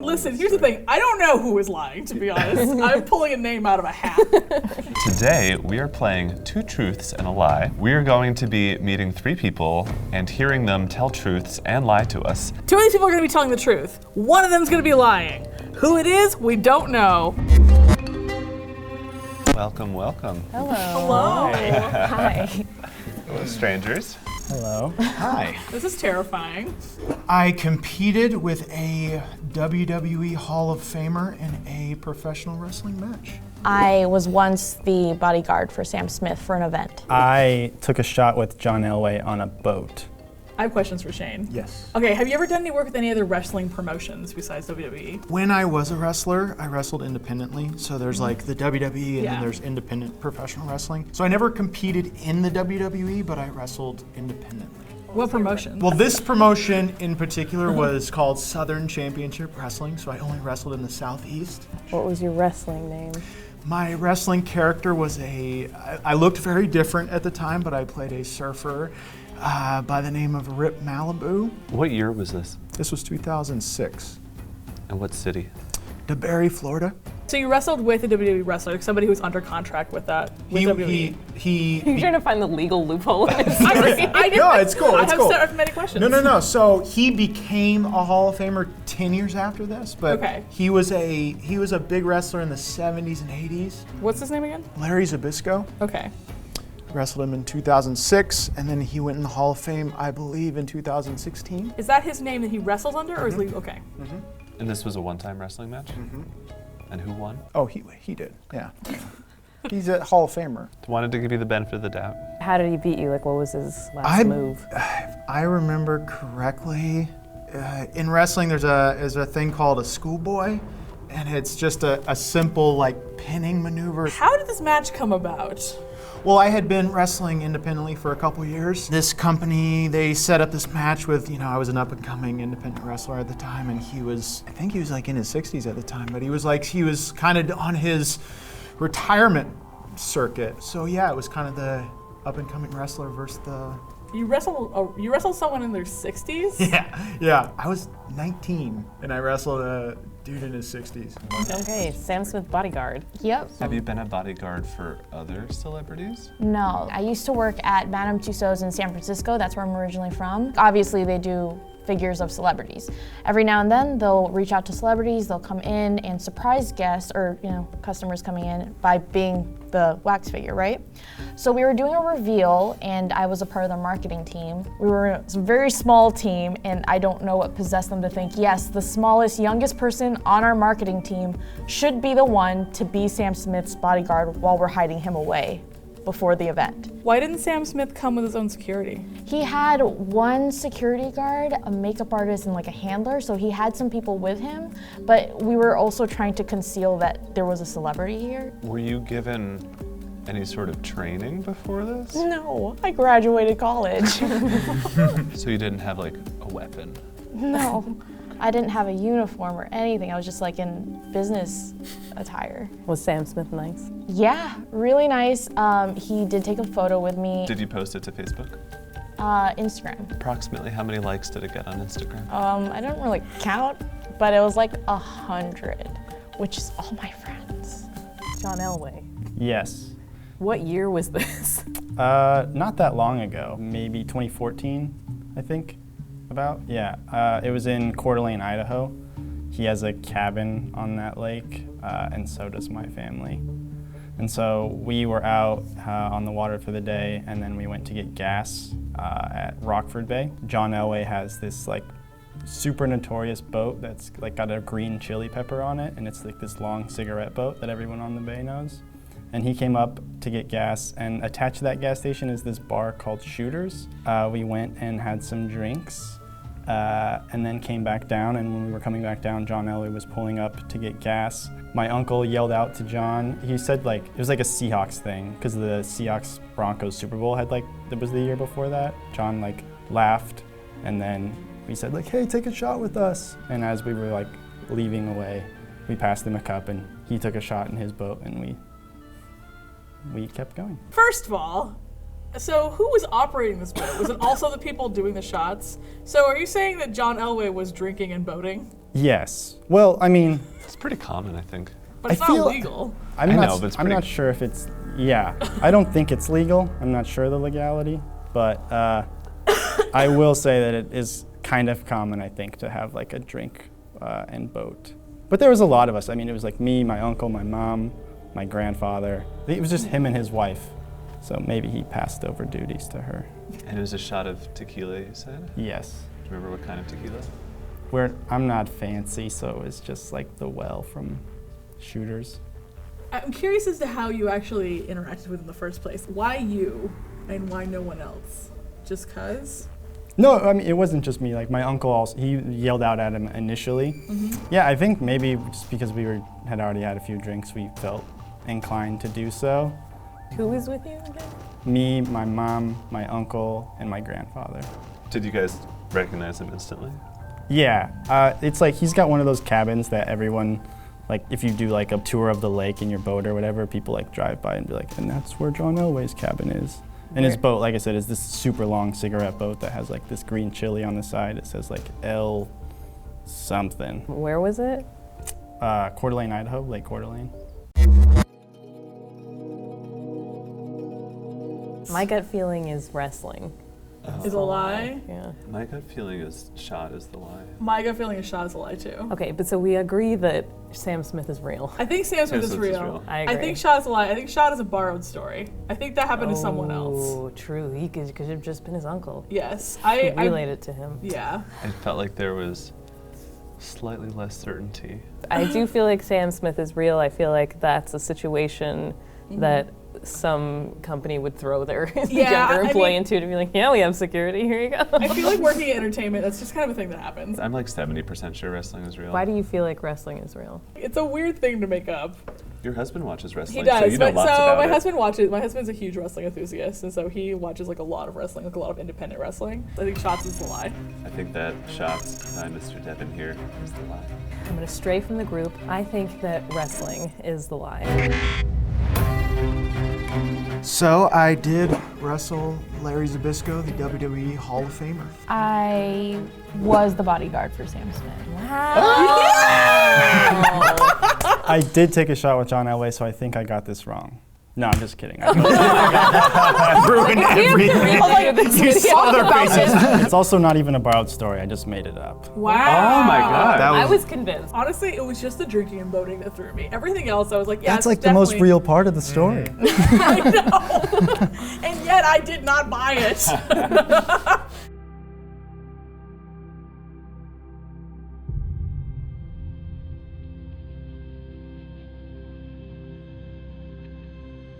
Listen, here's the thing. I don't know who is lying, to be honest. I'm pulling a name out of a hat. Today, we are playing Two Truths and a Lie. We are going to be meeting three people and hearing them tell truths and lie to us. Two of these people are going to be telling the truth. One of them is going to be lying. Who it is, we don't know. Welcome, welcome. Hello. Hello. Hi. Hello, strangers. Hello. Hi. This is terrifying. I competed with a WWE Hall of Famer in a professional wrestling match. I was once the bodyguard for Sam Smith for an event. I took a shot with John Elway on a boat. I have questions for Shane. Yes. Okay, have you ever done any work with any other wrestling promotions besides WWE? When I was a wrestler, I wrestled independently. So there's like the WWE and Yeah. then there's independent professional wrestling. So I never competed in the WWE, but I wrestled independently. What promotion? Well, this promotion in particular was called Southern Championship Wrestling, so I only wrestled in the Southeast. What was your wrestling name? My wrestling character was I looked very different at the time, but I played a surfer by the name of Rip Malibu. What year was this? This was 2006. And what city? DeBerry, Florida. So you wrestled with a WWE wrestler, somebody who was under contract with that, with WWE. You're trying to find the legal loophole in this. No, it's cool. I It's have cool. so many questions. No. So he became a Hall of Famer 10 years after this, but Okay. he was a big wrestler in the 70s and 80s. What's his name again? Larry Zbyszko. Okay. Wrestled him in 2006, and then he went in the Hall of Fame, I believe, in 2016. Is that his name that he wrestles under, or is he okay? And this was a one-time wrestling match? And who won? Oh, he did, yeah. He's a Hall of Famer. Wanted to give you the benefit of the doubt. How did he beat you? Like, what was his last move? I remember correctly, in wrestling there's a thing called a schoolboy, and it's just a simple like pinning maneuver. How did this match come about? Well, I had been wrestling independently for a couple years. This company, they set up this match with, I was an up-and-coming independent wrestler at the time, and I think he was like in his 60s at the time, but he was kind of on his retirement circuit. So yeah, it was kind of the up-and-coming wrestler versus the... You wrestled someone in their 60s? Yeah. I was 19, and I wrestled a dude in his 60s. Okay, Sam Smith Bodyguard. Yep. Have you been a bodyguard for other celebrities? No, I used to work at Madame Tussauds in San Francisco. That's where I'm originally from. Obviously, they do figures of celebrities. Every now and then, they'll reach out to celebrities. They'll come in and surprise guests or customers coming in by being the wax figure, right? So we were doing a reveal, and I was a part of the marketing team. We were a very small team, and I don't know what possessed them to think, yes, the smallest, youngest person on our marketing team should be the one to be Sam Smith's bodyguard while we're hiding him away before the event. Why didn't Sam Smith come with his own security? He had one security guard, a makeup artist, and like a handler, so he had some people with him, but we were also trying to conceal that there was a celebrity here. Were you given any sort of training before this? No, I graduated college. So you didn't have like a weapon? No, I didn't have a uniform or anything. I was just like in business attire. Was Sam Smith nice? Yeah, really nice. He did take a photo with me. Did you post it to Facebook? Instagram. Approximately how many likes did it get on Instagram? I don't really count, but it was like 100, which is all my friends. John Elway. Yes. What year was this? Not that long ago, maybe 2014, I think, about. Yeah, it was in Coeur d'Alene, Idaho. He has a cabin on that lake, and so does my family. And so we were out on the water for the day, and then we went to get gas at Rockford Bay. John Elway has this like super notorious boat that's like got a green chili pepper on it, and it's like this long cigarette boat that everyone on the bay knows. And he came up to get gas, and attached to that gas station is this bar called Shooters. We went and had some drinks, and then came back down, and when we were coming back down, John Elway was pulling up to get gas. My uncle yelled out to John. He said like, it was like a Seahawks thing, because the Seahawks Broncos Super Bowl had it was the year before that. John like laughed, and then we said like, hey, take a shot with us. And as we were like leaving away, we passed him a cup, and he took a shot in his boat, and we kept going. First of all, so who was operating this boat? Was it also the people doing the shots? So are you saying that John Elway was drinking and boating? Yes. Well, I mean, It's pretty common, I think. But it's I not feel- legal. I'm I not. know, but it's I'm pretty- not sure if it's. Yeah, I don't think it's legal. I'm not sure the legality, but I will say that it is kind of common, I think, to have like a drink and boat. But there was a lot of us. I mean, it was like me, my uncle, my mom, my grandfather. It was just him and his wife. So maybe he passed over duties to her. And it was a shot of tequila, you said? Do Yes. you remember what kind of tequila? I'm not fancy, so it's just like the well from Shooters. I'm curious as to how you actually interacted with him in the first place. Why you and why no one else? Just cause? No, I mean, it wasn't just me. Like my uncle also, he yelled out at him initially. Yeah, I think maybe just because had already had a few drinks, we felt inclined to do so. Who was with you again? Me, my mom, my uncle, and my grandfather. Did you guys recognize him instantly? Yeah, it's like he's got one of those cabins that everyone, like if you do like a tour of the lake in your boat or whatever, people like drive by and be like, and that's where John Elway's cabin is. And his boat, like I said, is this super long cigarette boat that has like this green chili on the side. It says like L something. Where was it? Coeur d'Alene, Idaho, Lake Coeur d'Alene. My gut feeling is wrestling. Is a lie? Yeah. My gut feeling is shot is the lie. My gut feeling is shot is a lie too. Okay, but so we agree that Sam Smith is real. I think Sam Smith is Sam Smith is real. real. I agree. think shot is a lie. I think shot is a borrowed story. I think that happened to someone else. Oh, true. He could have just been his uncle. Yes. I relate it to him. Yeah. I felt like there was slightly less certainty. I do feel like Sam Smith is real. I feel like that's a situation that some company would throw their Yeah, younger I employee mean- into to be like, yeah, we have security, here you go. I feel like working in entertainment, that's just kind of a thing that happens. I'm like 70% sure wrestling is real. Why do you feel like wrestling is real? It's a weird thing to make up. Your husband watches wrestling, He does. so you know but lots so about my it. husband watches. My husband's a huge wrestling enthusiast, and so he watches like a lot of wrestling, like a lot of independent wrestling. I think shots is the lie. I think that shots by Mr. Devin here is the lie. I'm going to stray from the group. I think that wrestling is the lie. So I did wrestle Larry Zbyszko, the WWE Hall of Famer. I was the bodyguard for Sam Smith. I did take a shot with John Elway, so I think I got this wrong. No, I'm just kidding. Ruined everything. You saw their faces. It's also not even a borrowed story. I just made it up. Wow. Oh my god. That I was convinced. Honestly, it was just the drinking and boating that threw me. Everything else, I was like, yeah, That's it's like the most definitely- real part of the story. I know. And yet I did not buy it.